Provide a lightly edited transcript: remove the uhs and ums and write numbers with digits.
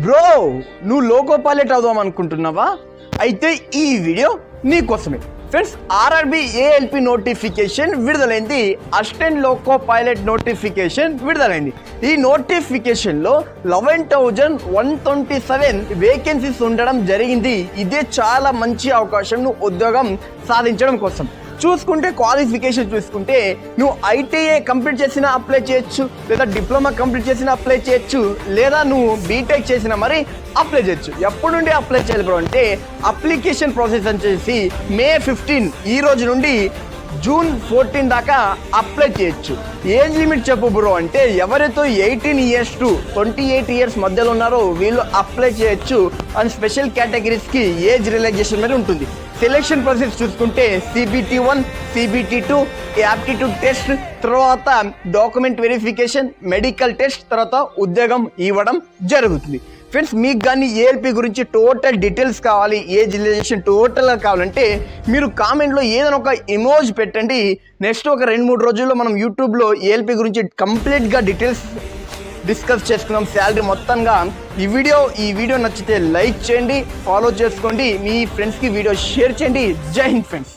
Bro, నువ్వు loco pilot అవుదాం అనుకుంటున్నావా? అయితే ఈ వీడియో నీకోసమే. ఫ్రెండ్స్, ఆర్ఆర్బి ఏఎల్పి నోటిఫికేషన్ విడుదలైంది. అసిస్టెంట్ లోకో పైలట్ నోటిఫికేషన్ విడుదలైంది. ఈ నోటిఫికేషన్లో 11,127 వేకెన్సీస్ ఉండడం జరిగింది. ఇదే చాలా మంచి అవకాశం నువ్వు ఉద్యోగం సాధించడం కోసం. చూసుకుంటే క్వాలిఫికేషన్ చూసుకుంటే నువ్వు ఐటీఐ కంప్లీట్ చేసినా అప్లై చేయొచ్చు, లేదా డిప్లొమా కంప్లీట్ చేసినా అప్లై చేయొచ్చు, లేదా నువ్వు బీటెక్ చేసినా మరి అప్లై చేయొచ్చు. ఎప్పటి నుండి అప్లై చేయాలి బ్రో అంటే అప్లికేషన్ ప్రాసెస్ వచ్చేసి May 15 ఈ రోజు నుండి June 14 దాకా అప్లై చేయొచ్చు. ఏజ్ లిమిట్ చెప్పు బ్రో అంటే ఎవరైతే 18 years to 28 years మధ్యలో ఉన్నారో వీళ్ళు అప్లై చేయొచ్చు. అండ్ స్పెషల్ కేటగిరీస్కి ఏజ్ రిలాక్సేషన్ మీద ఉంటుంది. సెలెక్షన్ ప్రాసెస్ చూసుకుంటే CBT1, CBT2, యాప్టిట్యూడ్ టెస్ట్, తర్వాత డాక్యుమెంట్ వెరిఫికేషన్, మెడికల్ టెస్ట్, తర్వాత ఉద్యోగం ఇవ్వడం జరుగుతుంది. ఫ్రెండ్స్, మీకు కానీ ఏఎల్పి గురించి టోటల్ డీటెయిల్స్ కావాలి, ఏజ్ రిలేషన్ టోటల్గా కావాలంటే మీరు కామెంట్లో ఏదైనా ఒక ఎమోజ్ పెట్టండి. నెక్స్ట్ ఒక 2-3 రోజుల్లో మనం యూట్యూబ్లో ఏఎల్పి గురించి కంప్లీట్గా డీటెయిల్స్ డిస్కస్ చేసుకుందాం, శాలరీ మొత్తంగా. ఈ వీడియో నచ్చితే లైక్ చేయండి, ఫాలో చేసుకోండి, మీ ఫ్రెండ్స్కి వీడియో షేర్ చేయండి. జై హింద్ ఫ్రెండ్స్.